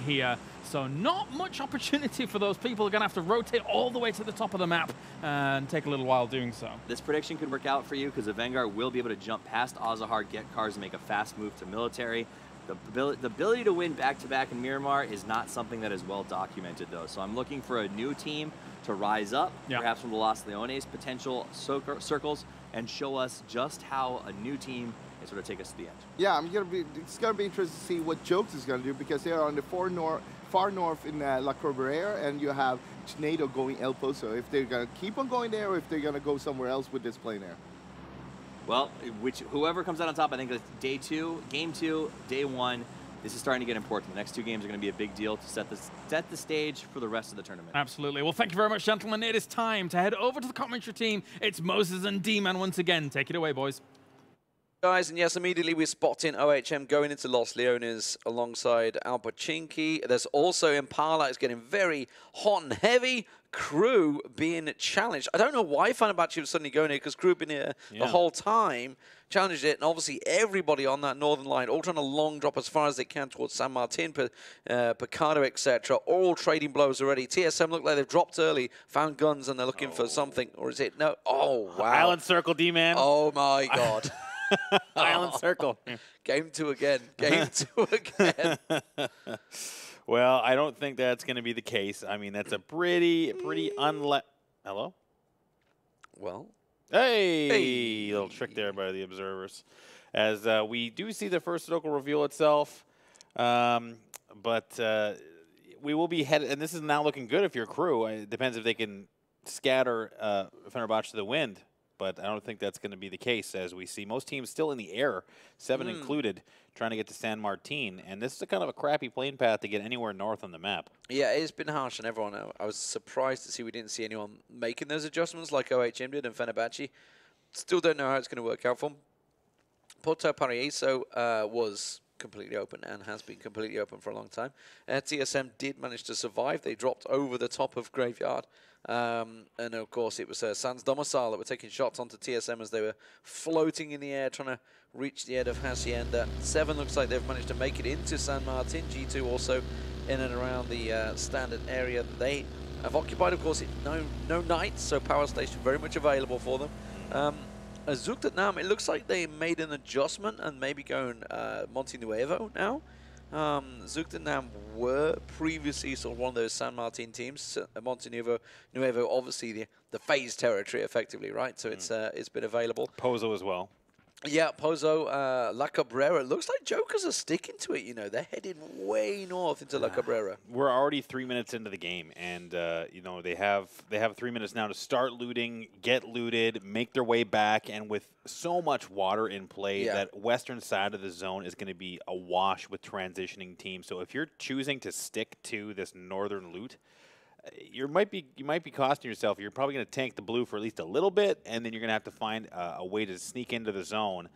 here. So not much opportunity for those people. Are going to have to rotate all the way to the top of the map and take a little while doing so. This prediction could work out for you because the Vanguard will be able to jump past Azahar, get cars, and make a fast move to military. The ability to win back-to-back in Miramar is not something that is well documented, though. So I'm looking for a new team to rise up, perhaps from the Los Leones potential circles, and show us just how a new team can sort of take us to the end. Yeah, it's gonna be interesting to see what Jokes is gonna do, because they are on the far north in La Corberera, and you have Tornado going El Pozo. If they're gonna keep on going there, or if they're gonna go somewhere else with this plane there. Well, whoever comes out on top, I think it's day 2, game 2, day 1. This is starting to get important. The next 2 games are going to be a big deal to set the stage for the rest of the tournament. Absolutely. Well, thank you very much, gentlemen. It is time to head over to the commentary team. It's Moses and D-Man once again. Take it away, boys. Guys, and yes, immediately we're spotting OHM going into Los Leones alongside Alpachinki. There's also Impala. It's getting very hot and heavy. Crew being challenged. I don't know why Fenerbahce was suddenly going here, because Crew have been here the whole time, challenged it, and obviously everybody on that northern line all trying to long drop as far as they can towards San Martin, Picado, etc. All trading blows already. TSM look like they've dropped early, found guns, and they're looking for something. Or is it? No. Oh, wow. Island Circle, D-Man. Oh, my God. Island Circle. Game 2 again. Game 2 again. Well, I don't think that's going to be the case. I mean, that's a pretty Hello? Well. Hey! Little trick there by the observers. As we do see the first circle reveal itself. But we will be headed, and this is now looking good if you're Crew. It depends if they can scatter Fenerbahce to the wind. But I don't think that's going to be the case, as we see most teams still in the air, 7 included, trying to get to San Martin. And this is a kind of a crappy plane path to get anywhere north on the map. Yeah, it's been harsh on everyone. I was surprised to see we didn't see anyone making those adjustments like OHM did and Fenerbahce. Still don't know how it's going to work out for them. Porto Paraiso was completely open and has been completely open for a long time. TSM did manage to survive. They dropped over the top of Graveyard. And of course, it was Sans Domicile that were taking shots onto TSM as they were floating in the air, trying to reach the end of Hacienda. 7 looks like they've managed to make it into San Martin. G2 also in and around the standard area that they have occupied. Of course, no nights, so power station very much available for them. Zugtatnam, it looks like they made an adjustment and maybe going Monte Nuevo now. Zugtatnam were previously sort of one of those San Martin teams. Monte Nuevo obviously the phase territory effectively, right? So it's been available. Pozo as well. Yeah, Pozo, La Cabrera. It looks like Jokers are sticking to it, you know. They're headed way north into La Cabrera. We're already 3 minutes into the game, and, you know, they have 3 minutes now to start looting, get looted, make their way back, and with so much water in play, that western side of the zone is going to be awash with transitioning teams. So if you're choosing to stick to this northern loot, you might be costing yourself. You're probably going to tank the blue for at least a little bit, and then you're going to have to find a way to sneak into the zone.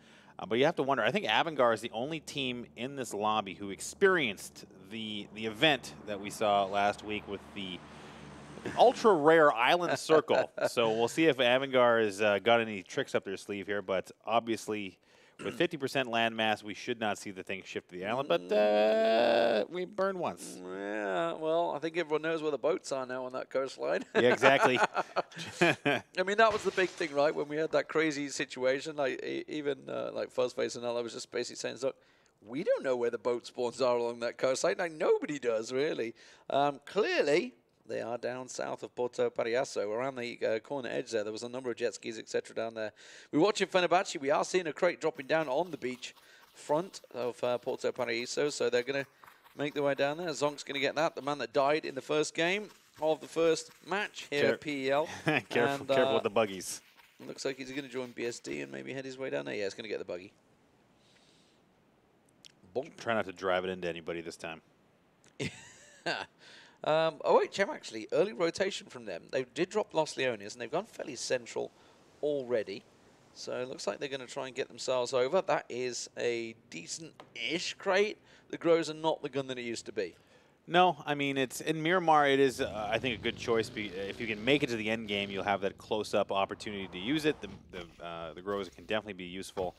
But you have to wonder. I think Avangar is the only team in this lobby who experienced the event that we saw last week with the ultra rare Island Circle. So we'll see if Avangar has got any tricks up their sleeve here. But obviously, with 50% landmass, we should not see the thing shift to the island, but we burned once. Yeah, well, I think everyone knows where the boats are now on that coastline. Yeah, exactly. I mean, that was the big thing, right? When we had that crazy situation, like even like Fuzzface and all, I was just basically saying, look, we don't know where the boat spawns are along that coastline. Like, nobody does, really. Clearly, they are down south of Porto Paraiso, around the corner edge there. There was a number of jet skis, etc. down there. We're watching Fenerbahce. We are seeing a crate dropping down on the beach front of Porto Paraiso, so they're going to make their way down there. Zonk's going to get that, the man that died in the first game of the first match here at PEL. Careful with the buggies. Looks like he's going to join BSD and maybe head his way down there. Yeah, he's going to get the buggy. Bonk. Try not to drive it into anybody this time. OHM actually, early rotation from them. They did drop Los Leones, and they've gone fairly central already. So it looks like they're going to try and get themselves over. That is a decent-ish crate. The Grows are not the gun that it used to be. No, I mean, it's in Miramar, it is, I think, a good choice. If you can make it to the end game, you'll have that close-up opportunity to use it. The Grows can definitely be useful.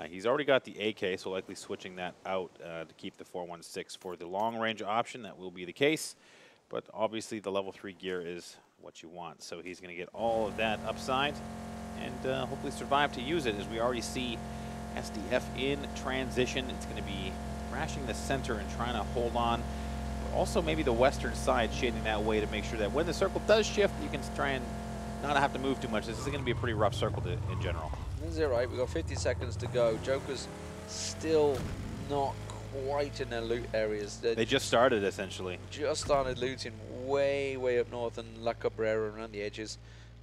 He's already got the AK, so likely switching that out to keep the 416 for the long-range option. That will be the case. But obviously the level 3 gear is what you want. So he's going to get all of that upside and hopefully survive to use it, as we already see SDF in transition. It's going to be crashing the center and trying to hold on. But also maybe the western side shading that way to make sure that when the circle does shift, you can try and not have to move too much. This is going to be a pretty rough circle in general. Is it right? We've got 50 seconds to go. Joker's still not quite in their loot areas. They just started, essentially. Just started looting way, way up north and La Cabrera around the edges,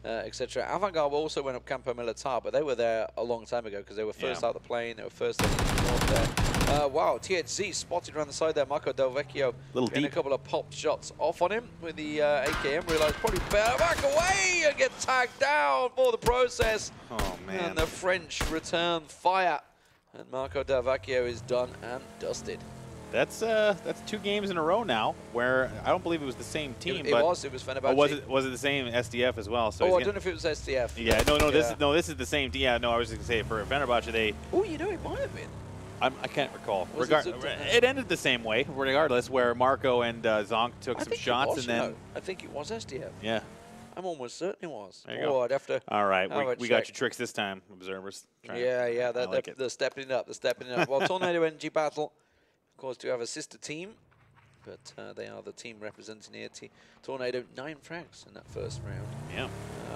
etc. Avantgarde also went up Campo Militar, but they were there a long time ago because they were first out the plane. They were first in the north there. Wow, THZ spotted around the side there. Marco Del Vecchio getting a couple of pop shots off on him with the AKM. Realized probably better back away and get tagged down for the process. Oh, man. And the French return fire. And Marco Del Vecchio is done and dusted. That's 2 games in a row now where I don't believe it was the same team. It was Fenerbahce. Oh, was it the same SDF as well? So I don't know if it was SDF. Yeah, this is the same team. Yeah, no, I was just gonna say for Fenerbahce Oh, you know, it might have been. I can't recall. It ended the same way, regardless, where Marco and Zonk took some shots, and then I think it was SDF. Yeah. I'm almost certain it was. There you go. I'd have to. All right, we got your tricks this time, observers. Yeah, they're stepping it up. They're stepping it up. Well, Tornado Energy Battle, of course, do have a sister team, but they are the team representing here. Tornado 9 frags in that first round. Yeah.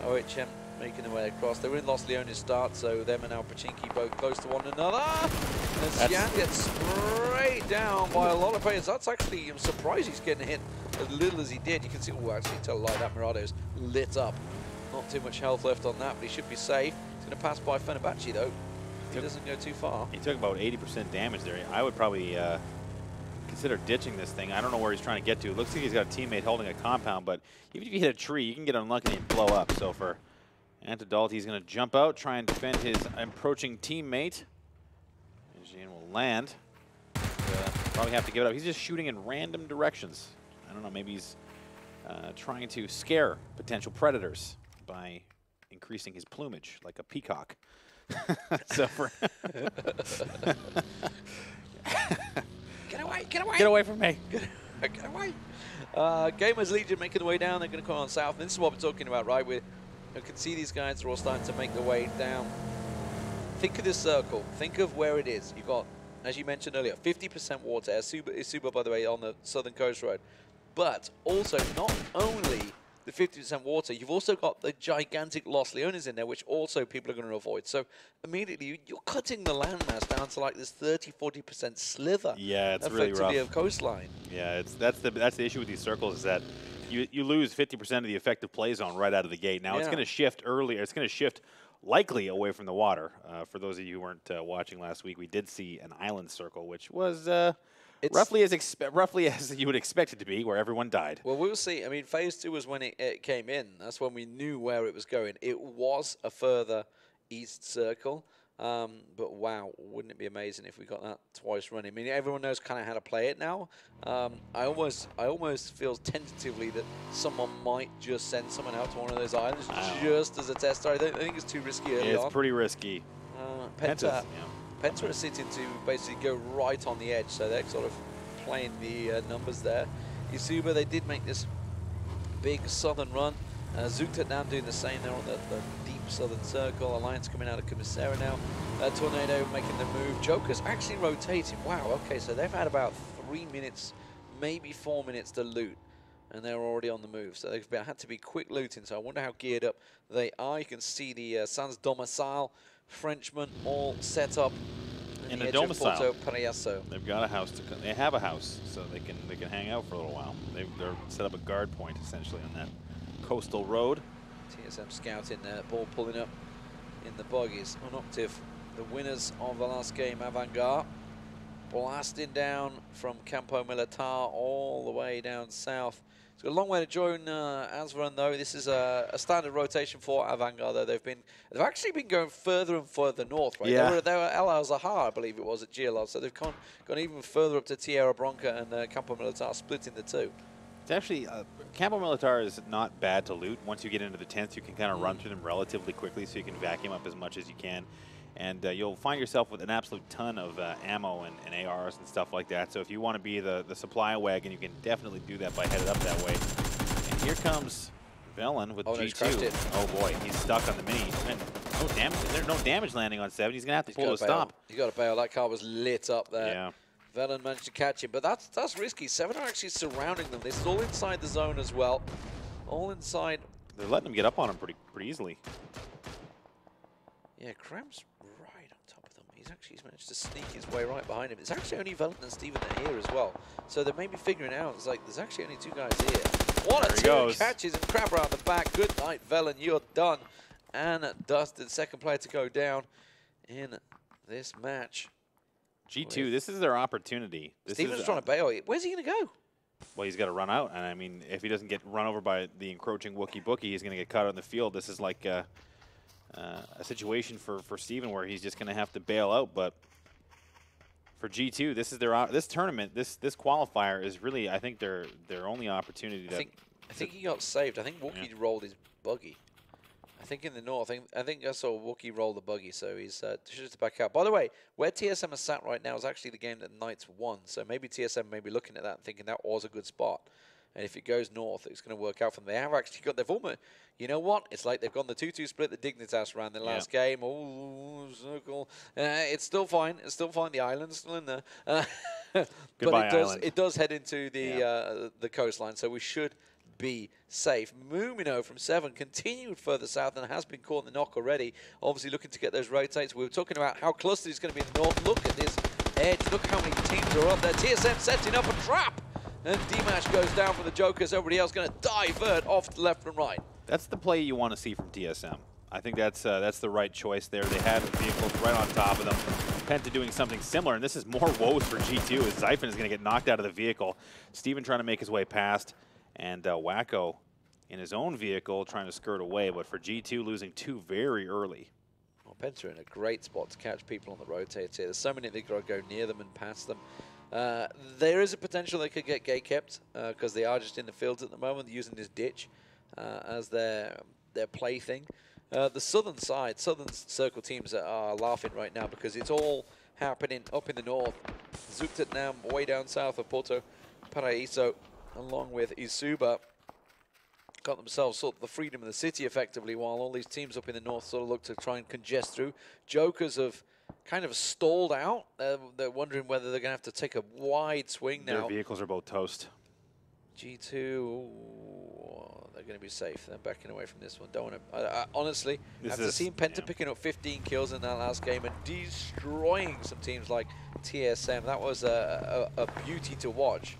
OHM making their way across. They were in Los Leones start, so them and now Pachinki both close to one another. And Xian gets sprayed down by a lot of players. That's actually, I'm surprised he's getting hit as little as he did. You can see, oh, actually tell a lie, that Mirado's lit up. Not too much health left on that, but he should be safe. He's going to pass by Fenerbahce though. He doesn't go too far. He took about 80% damage there. I would probably consider ditching this thing. I don't know where he's trying to get to. It looks like he's got a teammate holding a compound, but even if you hit a tree, you can get unlucky and blow up. So for Antidalt, he's going to jump out, try and defend his approaching teammate. Jean will land. Probably have to give it up. He's just shooting in random directions. I don't know, maybe he's trying to scare potential predators by increasing his plumage like a peacock. So for Get away from me. Get away. Gamers Legion making their way down. They're going to come on south. And this is what we're talking about, right? You can see these guys are all starting to make their way down. Think of this circle. Think of where it is. You've got, as you mentioned earlier, 50% water. Isuba, by the way, on the southern coast road. But also, not only the 50% water, you've also got the gigantic Los Leones in there, which also people are going to avoid. So immediately, you're cutting the landmass down to like this 30–40% sliver. Yeah, it's really rough. Of coastline. Yeah, that's the issue with these circles, is that you lose 50% of the effective play zone right out of the gate. Now it's going to shift earlier. It's going to shift likely away from the water. For those of you who weren't watching last week, we did see an island circle, which was roughly as you would expect it to be, where everyone died. Well, we'll see. I mean, Phase 2 was when it came in. That's when we knew where it was going. It was a further east circle. But wow, wouldn't it be amazing if we got that twice running? I mean, everyone knows kind of how to play it now. I almost feel tentatively that someone might just send someone out to one of those islands just as a test. I think it's too risky early on. It's pretty risky. Penta are sitting to basically go right on the edge, so they're sort of playing the numbers there. Isuba, they did make this big southern run. Zukta now doing the same. They're on the deep southern circle. Alliance coming out of Commissara now. Tornado making the move. Joker's actually rotating. Wow, okay, so they've had about 3 minutes, maybe 4 minutes to loot, and they're already on the move. So they've had to be quick looting, so I wonder how geared up they are. You can see the Sans Domicile Frenchmen all set up in the domicile. They've got a house. They have a house, so they can hang out for a little while. They're set up a guard point, essentially, on that coastal road. TSM scouting there, ball pulling up in the buggies. Unoctive, the winners of the last game, Avantgarde, blasting down from Campo Militar all the way down south. It's got a long way to join Asvaran, though. This is a standard rotation for Avantgarde, though. They've actually been going further and further north, right? Yeah. They were El Azahar, I believe it was, at GLL, so they've gone even further up to Tierra Bronca and Campo Militar, splitting the two. It's actually, Campo Militar is not bad to loot. Once you get into the tents, you can kind of run through them relatively quickly, so you can vacuum up as much as you can. And you'll find yourself with an absolute ton of ammo and ARs and stuff like that. So if you want to be the supply wagon, you can definitely do that by headed up that way. And here comes Velen with G2. Oh boy, he's stuck on the mini. And no damage. There's no damage landing on 7. He's gonna have to pull a stop. You got to bail. That car was lit up there. Yeah. Velen managed to catch him, but that's risky. 7 are actually surrounding them. This is all inside the zone as well. All inside. They're letting him get up on him pretty easily. Yeah, Kram's right on top of them. He's managed to sneak his way right behind him. It's actually only Velen and Steven that are here as well. So they may be figuring out, it's like, there's actually only 2 guys here. What a two catches, and Crab around the back. Good night, Velen, you're done. And Dustin, second player to go down in this match. G2, this is their opportunity. Steven's trying to bail. Where's he going to go? Well, he's got to run out. And I mean, if he doesn't get run over by the encroaching Wookiee Bookie, he's going to get caught on the field. This is like a situation for Steven where he's just going to have to bail out. But for G2, this is this tournament, this qualifier is really, I think, their only opportunity. I think he got saved. I think Wookiee rolled his buggy. I think in the north, I think I saw Wookiee roll the buggy, so he's just to back out. By the way, where TSM is sat right now is actually the game that Knights won. So maybe TSM may be looking at that and thinking that was a good spot. And if it goes north, it's going to work out for them. They have actually got, they've almost, you know what? It's like they've gone the 2-2 split the Dignitas around the last game. Oh, circle. It's still fine. It's still fine. The island's still in there. But it does head into the coastline, so we should be safe. Mumino from 7 continued further south and has been caught in the knock already. Obviously looking to get those rotates. We were talking about how clustered it's going to be in the north. Look at this edge. Look how many teams are up there. TSM setting up a trap. And Dimash goes down for the Jokers. Everybody else going to divert off to left and right. That's the play you want to see from TSM. I think that's the right choice there. They had vehicles right on top of them. Penta doing something similar, and this is more woes for G2 as Zyphon is going to get knocked out of the vehicle. Steven trying to make his way past, and Wacko in his own vehicle trying to skirt away, but for G2 losing 2 very early. Well, Penta in a great spot to catch people on the rotates here. There's so many that got to go near them and past them. There is a potential they could get gate kept because they are just in the fields at the moment using this ditch as their plaything. The southern side, southern circle teams are laughing right now because it's all happening up in the north. Zuctetnam way down south of Porto Paraíso, along with Isuba, got themselves sort of the freedom of the city effectively, while all these teams up in the north sort of look to try and congest through. Jokers have kind of stalled out. They're wondering whether they're going to have to take a wide swing now. Their vehicles are both toast. G2, ooh, they're going to be safe. They're backing away from this one. Don't want to. Honestly, after seeing Penta picking up 15 kills in that last game and destroying some teams like TSM, that was a beauty to watch.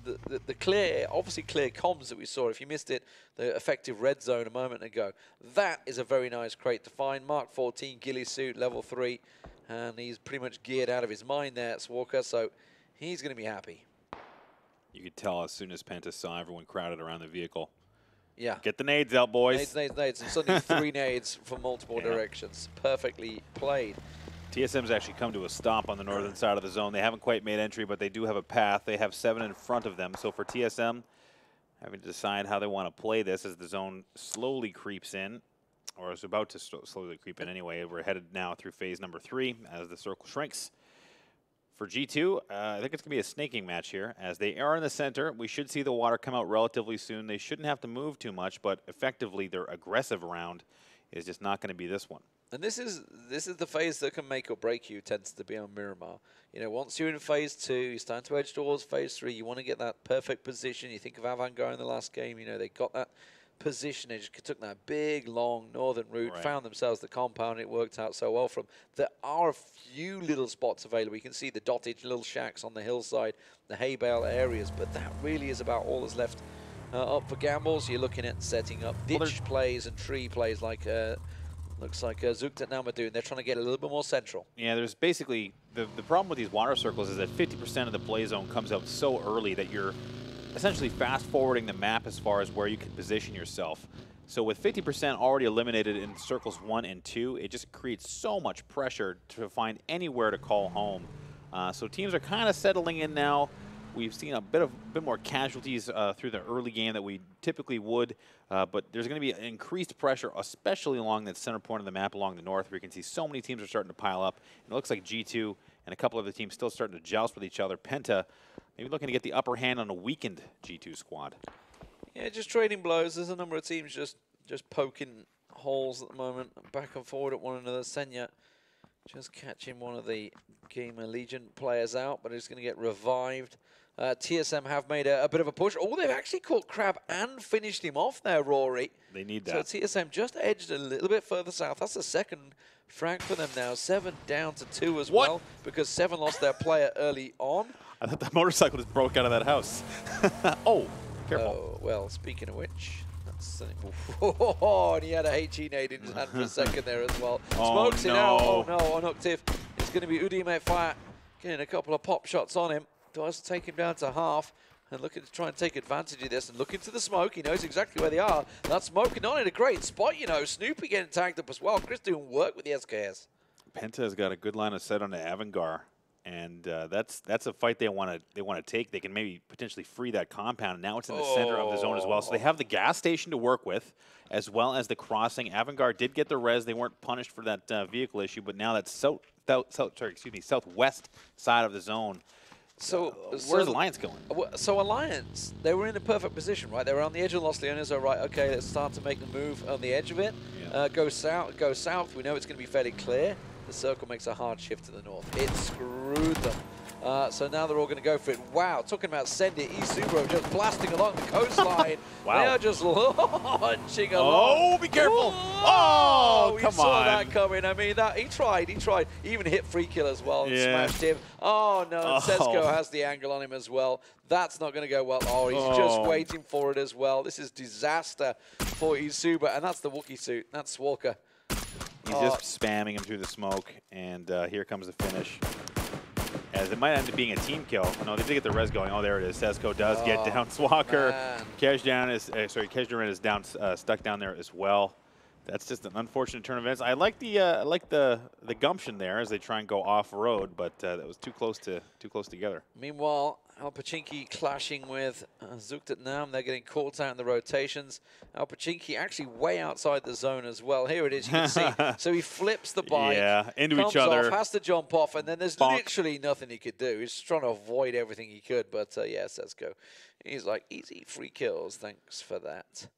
The clear, obviously clear comms that we saw, if you missed it, the effective red zone a moment ago, that is a very nice crate to find. Mark 14, ghillie suit, level 3, and he's pretty much geared out of his mind there, Swalker, so he's going to be happy. You could tell as soon as Penta saw everyone crowded around the vehicle. Yeah. Get the nades out, boys. Nades, and suddenly 3 nades from multiple directions. Perfectly played. TSM's actually come to a stop on the northern side of the zone. They haven't quite made entry, but they do have a path. They have 7 in front of them. So for TSM, having to decide how they want to play this as the zone slowly creeps in, or is about to slowly creep in anyway. We're headed now through phase number 3 as the circle shrinks. For G2, I think it's going to be a snaking match here. As they are in the center, we should see the water come out relatively soon. They shouldn't have to move too much, but effectively their aggressive round is just not going to be this one. And this is the phase that can make or break you, tends to be on Miramar. You know, once you're in phase 2, you start to edge towards phase 3, you want to get that perfect position. You think of Avangard in the last game, you know, they got that position. They just took that big, long northern route, found themselves the compound. It worked out so well for them. There are a few little spots available. You can see the dotted little shacks on the hillside, the hay bale areas, but that really is about all that's left up for gambles. You're looking at setting up ditch plays and tree plays like looks like Zuctetnam are doing. They're trying to get a little bit more central. Yeah, there's basically, the problem with these water circles is that 50% of the play zone comes out so early that you're essentially fast forwarding the map as far as where you can position yourself. So with 50% already eliminated in circles 1 and 2, it just creates so much pressure to find anywhere to call home. So teams are kind of settling in now. We've seen a bit more casualties through the early game that we typically would, but there's going to be increased pressure, especially along that center point of the map along the north, where you can see so many teams are starting to pile up. And it looks like G2 and a couple of the teams still starting to joust with each other. Penta maybe looking to get the upper hand on a weakened G2 squad. Yeah, just trading blows. There's a number of teams just poking holes at the moment, back and forward at one another. Senya just catching one of the Gamer Legion players out, but he's going to get revived. TSM have made a bit of a push. Oh, they've actually caught Crab and finished him off there, Rory. They need that. So TSM just edged a little bit further south. That's the second frag for them now. 7 down to 2 as well, because 7 lost their player early on. I thought that motorcycle just broke out of that house. Oh, careful. Oh, well, speaking of which, that's oh, and he had a HE nade in his hand for a second there as well. Smokes it out. Oh no, on Octiv. It's going to be Udime Fire getting a couple of pop shots on him. Does take him down to half and looking to try and take advantage of this and look into the smoke. He knows exactly where they are. That smoke not in a great spot, you know. Snoopy getting tagged up as well. Chris doing work with the SKS. Penta has got a good line of sight on the Avangar, and that's a fight they want to take. They can maybe potentially free that compound. Now it's in the center of the zone as well, so they have the gas station to work with, as well as the crossing. Avangar did get the res. They weren't punished for that vehicle issue, but now that's southwest side of the zone. So where's Alliance going? So Alliance, they were in a perfect position, right? They were on the edge of Los Leones. So right, okay, let's start to make the move on the edge of it. Yeah. Go south. We know it's going to be fairly clear. The circle makes a hard shift to the north. It screwed them. So now they're all going to go for it. Wow, talking about send it. eSubro just blasting along the coastline. Wow. They are just launching along. Oh, be careful. Oh, come on. We saw that coming. I mean, he tried. He even hit free kill as well and smashed him. Oh, no. And Sesko has the angle on him as well. That's not going to go well. Oh, he's just waiting for it as well. This is disaster for eSubro. And that's the Wookiee suit. That's Walker. He's just spamming him through the smoke. And here comes the finish. As it might end up being a team kill. Oh, no, they did get the res going. Oh, there it is. Sesko does get down. Swalker. Kejdaran is down, stuck down there as well. That's just an unfortunate turn of events. I like the gumption there as they try and go off road, but that was too close together. Meanwhile, Alpachinki clashing with Zuktat-Nam. They're getting caught out in the rotations. Alpachinki actually way outside the zone as well. Here it is, you can see. So he flips the bike, into each other, has to jump off, and then there's literally nothing he could do. He's trying to avoid everything he could, but yeah, Sesko. He's like, easy, 3 kills, thanks for that.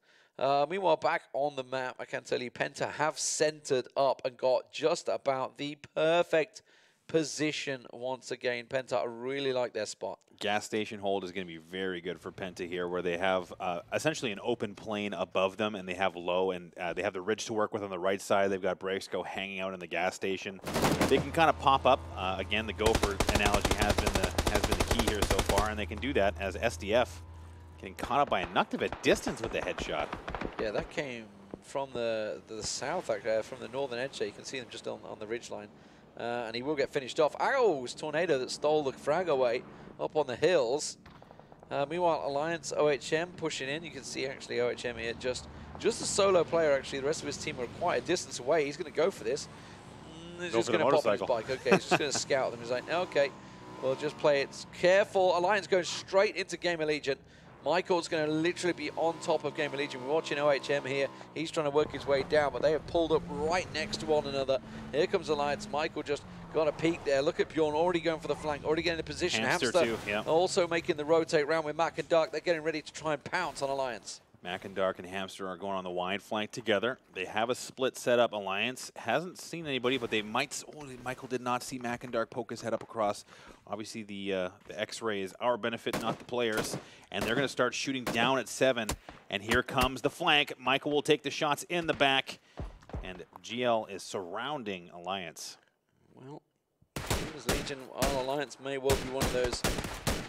Meanwhile, back on the map, I can tell you, Penta have centered up and got just about the perfect position once again. Penta really like their spot. Gas station hold is going to be very good for Penta here, where they have essentially an open plane above them, and they have low, and they have the ridge to work with on the right side. They've got Brexco hanging out in the gas station. They can kind of pop up. Again, the gopher analogy has been the key here so far, and they can do that as SDF getting caught up by a Nuktiv at distance with the headshot. Yeah, that came from the south, from the northern edge there. You can see them just on the ridgeline. And he will get finished off. Arrow's Tornado that stole the frag away up on the hills. Meanwhile, Alliance OHM pushing in. You can see actually OHM here, just a solo player actually. The rest of his team are quite a distance away. He's going to go for this. He's just going to pop on his bike. Okay, he's just going to scout them. He's like, okay, we'll just play it careful. Alliance going straight into Gamer Legion. Michael's going to literally be on top of Gamer Legion. We're watching OHM here. He's trying to work his way down, but they have pulled up right next to one another. Here comes Alliance. Michael just got a peek there. Look at Bjorn already going for the flank, already getting in position. Hamster too, yeah. Also making the rotate round with Mac and Dark. They're getting ready to try and pounce on Alliance. Mac and Dark and Hamster are going on the wide flank together. They have a split setup. Alliance hasn't seen anybody, but they might. Oh, Michael did not see Mac and Dark poke his head up across. Obviously, the X-ray is our benefit, not the players. And they're going to start shooting down at 7. And here comes the flank. Michael will take the shots in the back. And GL is surrounding Alliance. Well, Legion, Alliance may well be one of those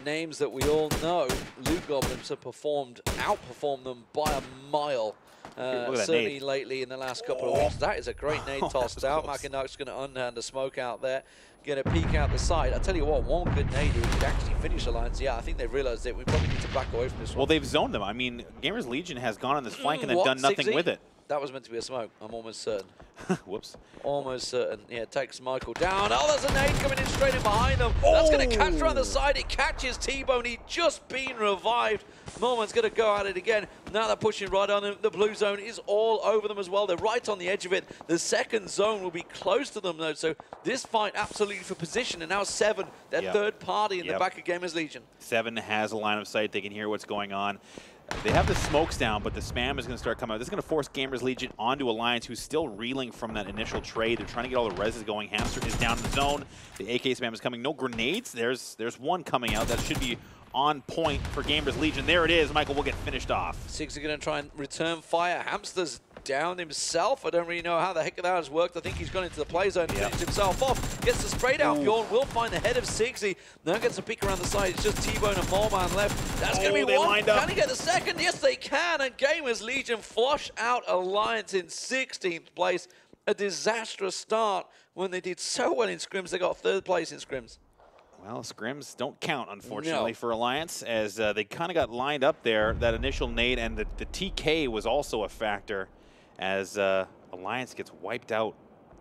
names that we all know. Loot Goblins have outperformed them by a mile. Certainly lately in the last couple of weeks. That is a great nade tossed out. Mac and Dark's going to unhand the smoke out there. Get a peek out the side. I tell you what, one good nade who could actually finish Alliance. Yeah, I think they've realized that we probably need to back away from this one. Well, they've zoned them. I mean, Gamers Legion has gone on this flank and then done nothing with it. That was meant to be a smoke. I'm almost certain. Whoops. Almost certain. Yeah, takes Michael down. Oh, there's a nade coming in straight in behind them. That's going to catch around the side. It catches T-Bone. He'd just been revived. Norman's going to go at it again. Now they're pushing right on him. The blue zone is all over them as well. They're right on the edge of it. The second zone will be close to them, though. So this fight absolutely for position. And now 7, their third party in the back of Gamers Legion. 7 has a line of sight. They can hear what's going on. They have the smokes down, but the spam is going to start coming out. This is going to force Gamers Legion onto Alliance, who's still reeling from that initial trade. They're trying to get all the reses going. Hamster is down in the zone. The AK spam is coming. No grenades. There's one coming out. That should be on point for Gamers Legion. There it is. Michael will get finished off. Six are going to try and return fire. Hamster's down himself. I don't really know how the heck that has worked. I think he's gone into the play zone, finished himself off. Gets the spray down. Bjorn will find the head of Sigsy. Now gets a peek around the side. It's just T-Bone and Moreman left. That's going to be one. Can he get the second? Yes, they can. And Gamers Legion flush out Alliance in 16th place. A disastrous start when they did so well in scrims. They got 3rd place in scrims. Well, scrims don't count, unfortunately, for Alliance, as they kind of got lined up there. That initial nade and the TK was also a factor as Alliance gets wiped out.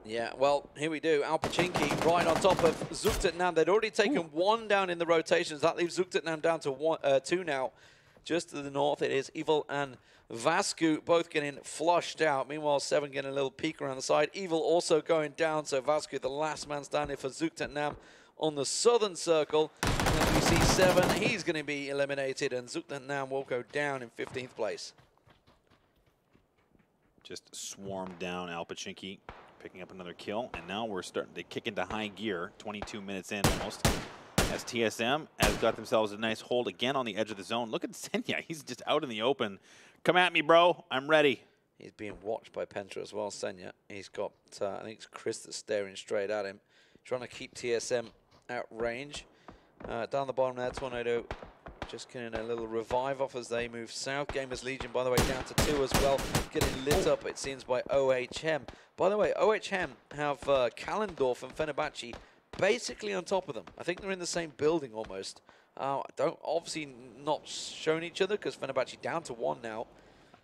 Yeah, well, here we do. Alpachinki right on top of Zuktetnam. They'd already taken 1 down in the rotations. That leaves Zuktetnam down to 2 now. Just to the north, it is Evil and Vasku both getting flushed out. Meanwhile, 7 getting a little peek around the side. Evil also going down, so Vasku, the last man standing for Zuktetnam on the southern circle. And then we see 7. He's going to be eliminated, and Zuktetnam will go down in 15th place. Just swarmed down Alpachinki, picking up another kill, and now we're starting to kick into high gear, 22 minutes in almost, as TSM has got themselves a nice hold again on the edge of the zone. Look at Senya, he's just out in the open. Come at me, bro, I'm ready. He's being watched by Penta as well, Senya. He's got, I think it's Chris that's staring straight at him, trying to keep TSM at range. Down the bottom there, Tornado just getting a little revive off as they move south. Gamers Legion, by the way, down to 2 as well. Getting lit up, it seems, by OHM. By the way, OHM have Kalendorf and Fenerbahce basically on top of them. I think they're in the same building almost. Don't obviously not shown each other because Fenerbahce down to 1 now.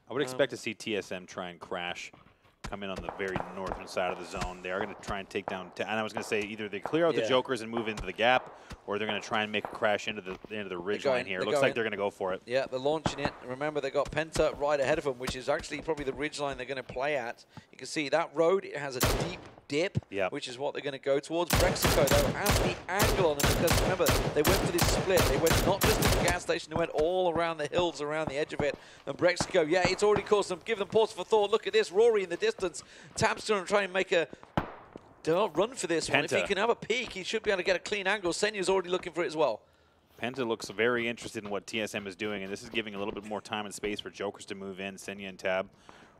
I would expect to see TSM try and crash, come in on the very northern side of the zone. They are going to try and take down, and I was going to say either they clear out the Jokers and move into the gap, or they're going to try and make a crash into the ridge line here. It looks like they're going to go for it. Yeah, they're launching it. Remember, they got Penta right ahead of them, which is actually probably the ridge line they're going to play at. You can see that road, it has a deep dip, which is what they're going to go towards. Brexico, though, has the angle on them because, remember, they went for this split. They went not just to the gas station, they went all around the hills, around the edge of it. And Brexico, yeah, it's already caused them, give them pause for thought. Look at this, Rory in the distance. Tap's going to try and make a run for this one. If he can have a peek, he should be able to get a clean angle. Senya's already looking for it as well. Penta looks very interested in what TSM is doing, and this is giving a little bit more time and space for Jokers to move in. Senya and Tab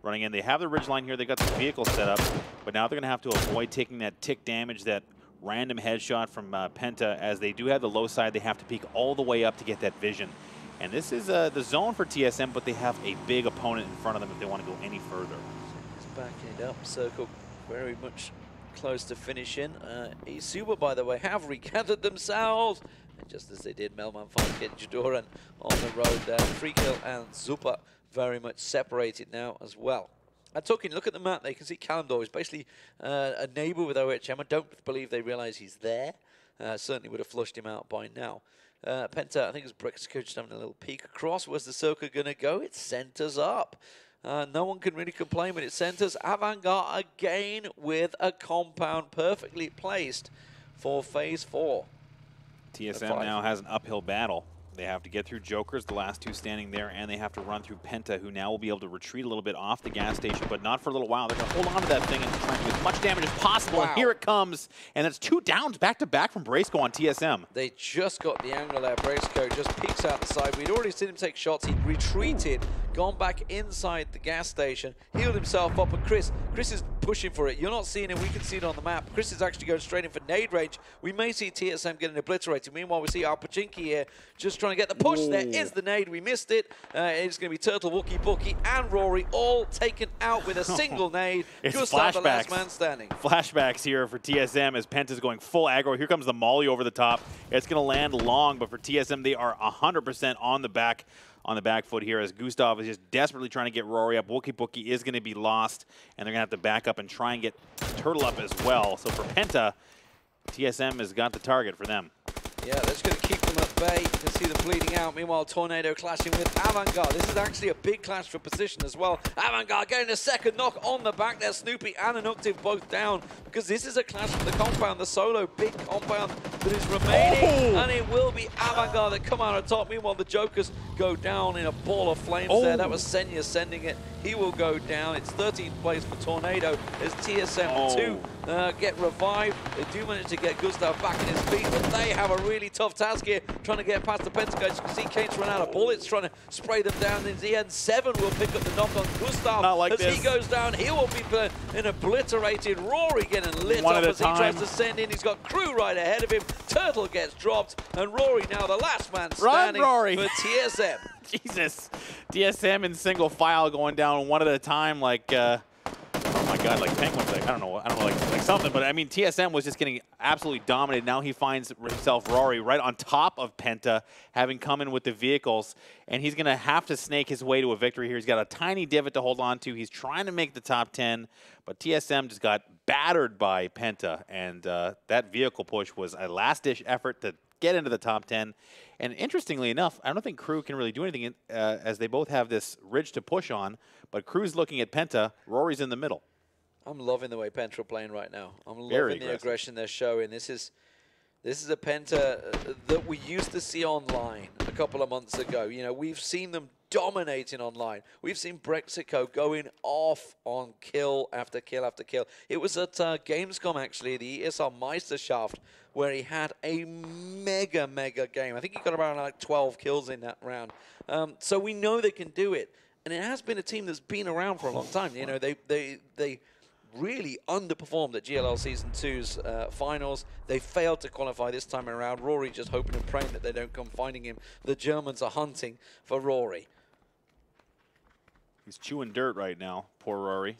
running in. They have the ridgeline here. They got the vehicle set up, but now they're going to have to avoid taking that tick damage, that random headshot from Penta. As they do have the low side, they have to peek all the way up to get that vision. And this is the zone for TSM, but they have a big opponent in front of them if they want to go any further. He's backing it up. Circle very much close to finishing. Isuba, by the way, have regathered themselves. And just as they did, Melman finds getting Jadoran on the road there. Free kill and Zupa very much separated now as well. And talking, look at the map, they can see Kalimdor is basically a neighbor with OHM. I don't believe they realize he's there. Certainly would have flushed him out by now. Penta, I think it's Brexico just having a little peek across. Where's the circle going to go? It centers up. No one can really complain when it centers. Avantgarde again with a compound perfectly placed for phase 4. TSM now has an uphill battle. They have to get through Jokers, the last 2 standing there, and they have to run through Penta, who now will be able to retreat a little bit off the gas station, but not for a little while. They're going to hold on to that thing and try to do as much damage as possible, and here it comes. And it's 2 downs back-to-back from Braceco on TSM. They just got the angle there. Braceco just peeks out the side. We'd already seen him take shots. He'd retreated, gone back inside the gas station, healed himself up, and Chris is pushing for it. You're not seeing it. We can see it on the map. Chris is actually going straight in for nade range. We may see TSM getting obliterated. Meanwhile, we see Alpachinki here just trying to get the push. There is the nade. We missed it. It's going to be Turtle, Wookie, Bookie, and Rory all taken out with a single nade. Just out the last man standing. Flashbacks here for TSM as Penta's going full aggro. Here comes the molly over the top. It's going to land long, but for TSM, they are 100% on the back on the back foot here as Gustav is just desperately trying to get Rory up. Wookie Bookie is going to be lost, and they're going to have to back up and try and get Turtle up as well. So for Penta, TSM has got the target for them. Yeah, that's going to keep them at bay. You can see them bleeding out. Meanwhile, Tornado clashing with Avantgarde. This is actually a big clash for position as well. Avantgarde getting a second knock on the back there. Snoopy and Anuctive both down because this is a clash for the compound, the solo big compound that is remaining. And it will be Avantgarde that come out on top. Meanwhile, the Jokers go down in a ball of flames there. That was Senya sending it. He will go down. It's 13th place for Tornado as TSM 2 get revived. They do manage to get Gustav back in his feet, but they have a really tough task here trying to get past the Pentagon. You can see Kane's run out of bullets, trying to spray them down. In the end, 7 will pick up the knock on Gustav. Not like as this. He goes down. He will be an obliterated. Rory getting lit One up at a as he time. tries to send in. He's got Crew right ahead of him. Turtle gets dropped, and Rory now the last man standing Rory. for TSM. Jesus. DSM in single file going down one at a time like, oh my God, like penguins. Like, I don't know, like something. But I mean, TSM was just getting absolutely dominated. Now he finds himself Rory right on top of Penta, having come in with the vehicles. And he's going to have to snake his way to a victory here. He's got a tiny divot to hold on to. He's trying to make the top 10. But TSM just got battered by Penta. And that vehicle push was a last-ditch effort to get into the top 10. And interestingly enough, I don't think Crew can really do anything as they both have this ridge to push on. But Crew's looking at Penta. Rory's in the middle. I'm loving the way Penta are playing right now. I'm Very loving the aggressive. aggression they're showing. This is a Penta that we used to see online a couple of months ago. You know, we've seen them dominating online. We've seen Brexico going off on kill after kill after kill. It was at Gamescom, actually, the ESL Meisterschaft, where he had a mega game. I think he got around like 12 kills in that round. So we know they can do it. And it has been a team that's been around for a long time. You know, they really underperformed at GLL Season 2's finals. They failed to qualify this time around. Rory just hoping and praying that they don't come finding him. The Germans are hunting for Rory. He's chewing dirt right now, poor Rory.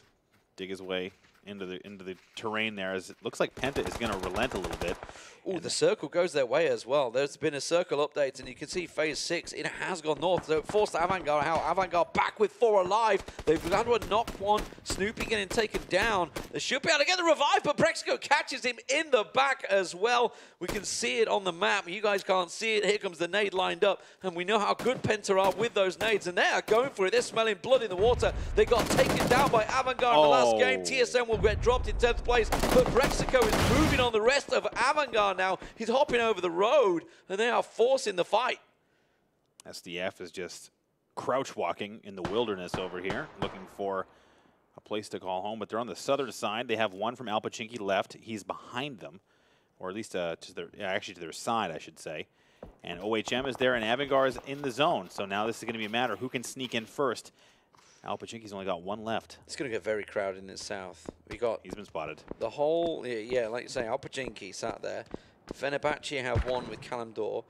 Dig his way into the terrain there, as it looks like Penta is going to relent a little bit. Ooh, the circle goes their way as well. There's been a circle update, and you can see phase 6. It has gone north, so it forced Avantgarde out. Avantgarde back with 4 alive. They've had to knock one. Snoopy getting taken down. They should be able to get the revive, but Brexico catches him in the back as well. We can see it on the map. You guys can't see it. Here comes the nade lined up, and we know how good Penta are with those nades, and they are going for it. They're smelling blood in the water. They got taken down by Avantgarde in the last game. TSM will get dropped in 10th place, but Brexico is moving on the rest of Avantgarde now. He's hopping over the road, and they are forcing the fight. SDF is just crouch walking in the wilderness over here, looking for a place to call home. But they're on the southern side. They have one from Alpachinki left. He's behind them, or at least to their side, I should say. And OHM is there, and Avantgarde is in the zone. So now this is going to be a matter of who can sneak in first. Alpachinki's only got one left. It's going to get very crowded in the south. He's been spotted. The whole, yeah, like you say, Alpachinki sat there. Fenerbahce have one with Kalimdor.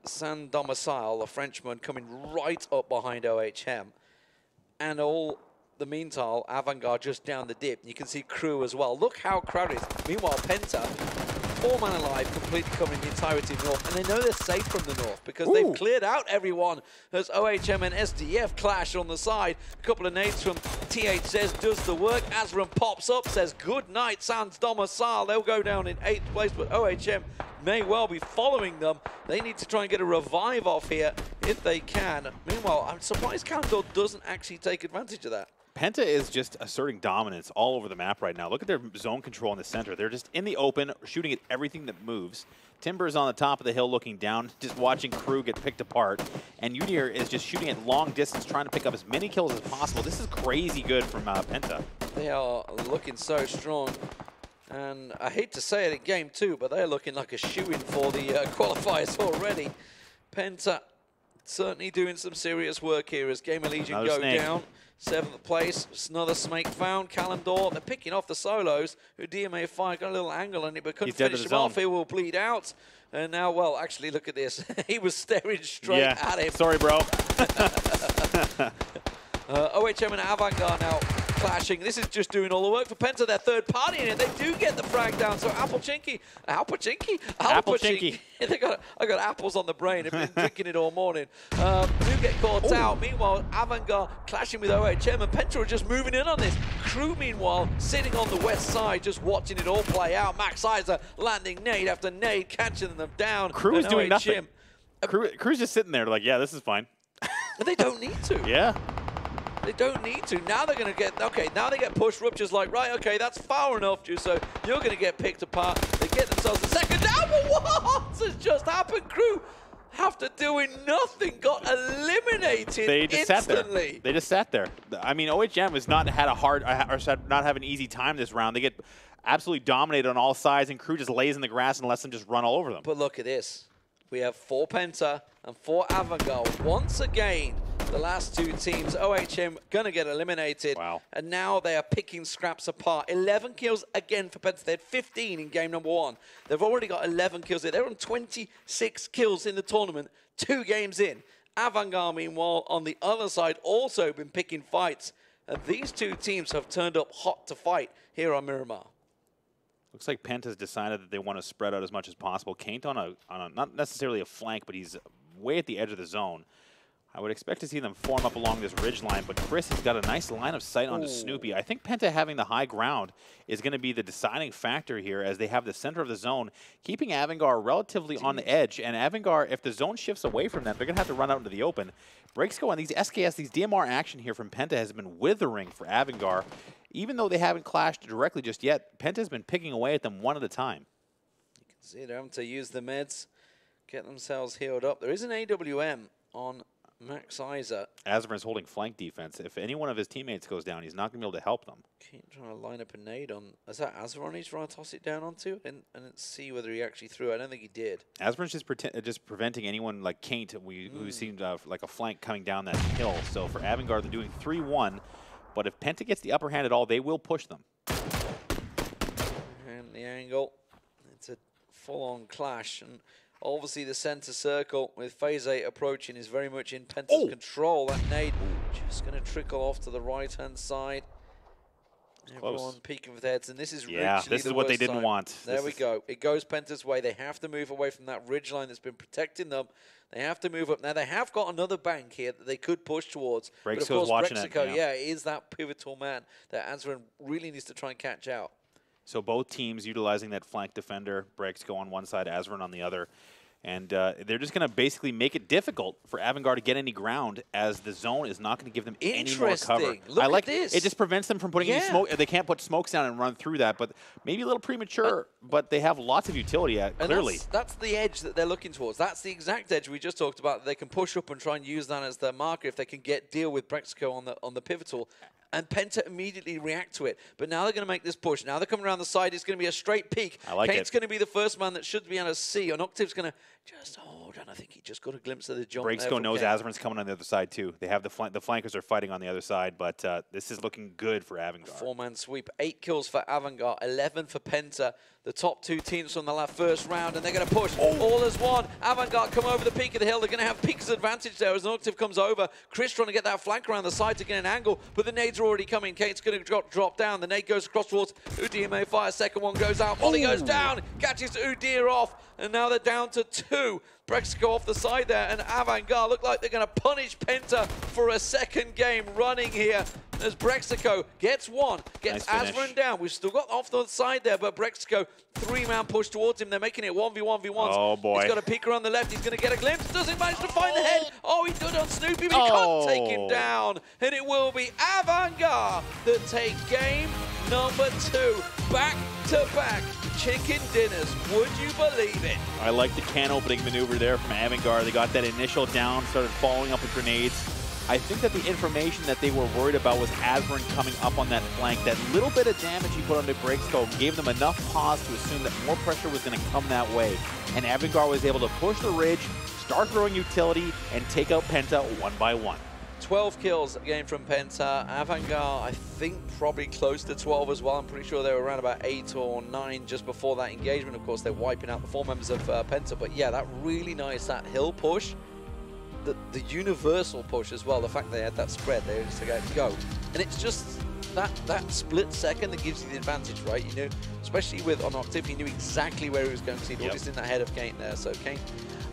San Domicile, the Frenchman, coming right up behind OHM. And all the meantime, Avantgarde just down the dip. You can see Crew as well. Look how crowded it is. Meanwhile, Penta, 4 man alive, completely covering the entirety of North. And they know they're safe from the North because they've cleared out everyone as OHM and SDF clash on the side. A couple of nades from THS does the work. Azram pops up, says good night, Sans Domicile. They'll go down in 8th place, but OHM may well be following them. They need to try and get a revive off here if they can. Meanwhile, I'm surprised Kalimdor doesn't actually take advantage of that. Penta is just asserting dominance all over the map right now. Look at their zone control in the center. They're just in the open, shooting at everything that moves. Timber's on the top of the hill looking down, just watching Crew get picked apart. And Udir is just shooting at long distance, trying to pick up as many kills as possible. This is crazy good from Penta. They are looking so strong. And I hate to say it in game 2, but they're looking like a shoo-in for the qualifiers already. Penta certainly doing some serious work here as Gamer Legion go down. 7th place, another snake found. Kalimdor, they're picking off the solos. Who DMA 5 got a little angle on it, but couldn't finish him off. He will bleed out. And now, well, actually, look at this. He was staring straight at him. Sorry, bro. OHM and Avantgarde now clashing. This is just doing all the work for Penta. Their third party in it. They do get the frag down. So Apple Chinky. I got apples on the brain. I've been drinking it all morning. Do get caught out. Meanwhile, Avangard clashing with OHM, and Penta are just moving in on this. Crew, meanwhile, sitting on the west side, just watching it all play out. Max Iser landing nade after nade, catching them down. Crew is doing nothing. Crew's just sitting there like, yeah, this is fine. And they don't need to. Yeah. They don't need to. Now they're going to get, okay, now they get pushed. Rupture's like, right, okay, that's far enough, so you're going to get picked apart. They get themselves a second down, but what has just happened? Crew, after doing nothing, got eliminated They just instantly. sat there. They just sat there. I mean, OHM has not had a hard, or not have an easy time this round. They get absolutely dominated on all sides, and Crew just lays in the grass and lets them just run all over them. But look at this. We have 4 Penta and 4 Avangard. Once again, the last 2 teams, OHM, going to get eliminated. Wow. And now they are picking scraps apart. 11 kills again for Penta. They had 15 in game number 1. They've already got 11 kills. They're on 26 kills in the tournament, 2 games in. Avangard, meanwhile, on the other side, also been picking fights. And these 2 teams have turned up hot to fight here on Miramar. Looks like Penta's decided that they want to spread out as much as possible. Kaint on a not necessarily a flank, but he's way at the edge of the zone. I would expect to see them form up along this ridge line, but Chris has got a nice line of sight onto Snoopy. I think Penta having the high ground is going to be the deciding factor here, as they have the center of the zone, keeping Avangard relatively on the edge. And Avangard, if the zone shifts away from them, they're going to have to run out into the open. Breaks go on these SKS, these DMR action here from Penta has been withering for Avangard. Even though they haven't clashed directly just yet, Penta's been picking away at them one at a time. You can see they're having to use the meds, get themselves healed up. There is an AWM on Max Iser. Azvern's holding flank defense. If any one of his teammates goes down, he's not going to be able to help them. Keep trying to line up a nade on. Is that Azvern he's trying to toss it down onto? And see whether he actually threw. I don't think he did. Azvern's just preventing anyone like Kaint, who seemed like a flank coming down that hill. So for Avangard, they're doing 3-1. But if Penta gets the upper hand at all, they will push them. And the angle. It's a full-on clash. And obviously the center circle with Phase 8 approaching is very much in Penta's control. That nade just going to trickle off to the right-hand side. Everyone peeking with heads, and this is this is what they didn't want. There we go. It goes Penta's way. They have to move away from that ridge line that's been protecting them. They have to move up. Now, they have got another bank here that they could push towards. But, of course, Brexico, is that pivotal man that Azvern really needs to try and catch out. So both teams utilizing that flank defender. Brexico on one side, Azvern on the other. And they're just going to basically make it difficult for Avangard to get any ground, as the zone is not going to give them any more cover. Look at this. It just prevents them from putting any smoke. They can't put smokes down and run through that, but maybe a little premature, but they have lots of utility clearly. That's the edge that they're looking towards. That's the exact edge we just talked about. They can push up and try and use that as their marker if they can deal with Brexico on the pivotal. And Penta immediately react to it. But now they're going to make this push. Now they're coming around the side. It's going to be a straight peek. Kaint's going to be the first man that should be able to see. And Octave's going to just hold on. I think he just got a glimpse of the jump. Brexico knows Azvern's coming on the other side, too. They have the flankers are fighting on the other side, but this is looking good for Avangard. 4-man sweep. 8 kills for Avangard, 11 for Penta. The top 2 teams from the first round, and they're going to push all as one. Avangard come over the peak of the hill. They're going to have Peak's advantage there as an Octave comes over. Chris trying to get that flank around the side to get an angle, but the nades are already coming. Kate's going to drop down. The nade goes across towards Udir, may fire. Second one goes out. Molly goes down, catches Udir off, and now they're down to 2. Brexico off the side there, and Avangard look like they're going to punish Penta for a second game running here. As Brexico gets one, gets Azvern down. We've still got off the side there, but Brexico, 3-man push towards him. They're making it 1v1v1s. Oh, boy. He's got a peek around the left. He's going to get a glimpse. Doesn't manage to find the head. Oh, he did on Snoopy, but he can't take him down. And it will be Avangard that take game number 2. Back-to-back chicken dinners. Would you believe it? I like the can opening maneuver there from Avangard. They got that initial down, started following up with grenades. I think that the information that they were worried about was Azvern coming up on that flank. That little bit of damage he put on the Brexico gave them enough pause to assume that more pressure was going to come that way. And Avangard was able to push the ridge, start throwing utility, and take out Penta one by one. 12 kills again from Penta. Avangard, I think, probably close to 12 as well. I'm pretty sure they were around about 8 or 9 just before that engagement. Of course, they're wiping out the 4 members of Penta. But yeah, that really nice, that hill push. The universal push as well, the fact they had that spread, they just go. And it's just that split second that gives you the advantage, right? You know, especially with on Octave, he knew exactly where he was going to see. All in ahead of Kane there. So Kane,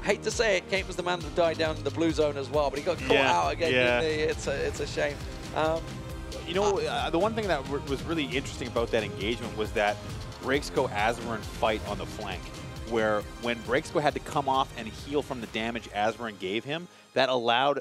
I hate to say it, Kane was the man that died down in the blue zone as well, but he got caught out again. It's a shame. You know, the one thing that was really interesting about that engagement was that Breaksco Azmarin fight on the flank, where when Breaksco had to come off and heal from the damage Azmarin gave him, that allowed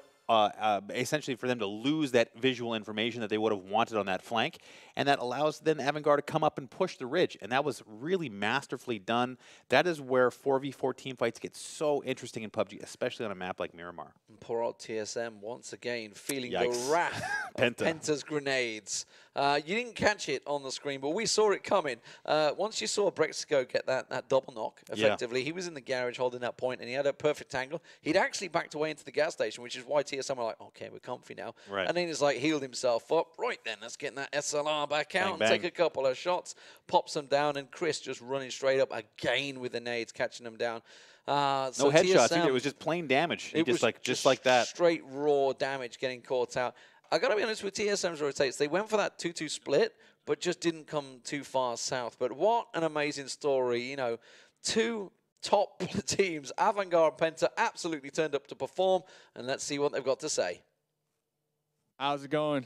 essentially for them to lose that visual information that they would have wanted on that flank, and that allows then Avangard to come up and push the ridge, and that was really masterfully done. That is where 4v4 team fights get so interesting in PUBG, especially on a map like Miramar. And poor old TSM once again feeling the wrath of Penta's grenades. You didn't catch it on the screen, but we saw it coming. Once you saw Brexico get that double knock, effectively, he was in the garage holding that point, and he had a perfect angle. He'd actually backed away into the gas station, which is why TSM were like, okay, we're comfy now. Right. And then he's like, healed himself up. Right then, let's get that SLR back out and take a couple of shots, pops them down, and Chris just running straight up again with the nades, catching them down. No so headshots, TSM, it was just plain damage. It just was like that. Straight raw damage getting caught out. I got to be honest with TSM's rotates. They went for that 2-2 split, but just didn't come too far south. But what an amazing story. You know, two top teams, Avangard and Penta, absolutely turned up to perform. And let's see what they've got to say. How's it going?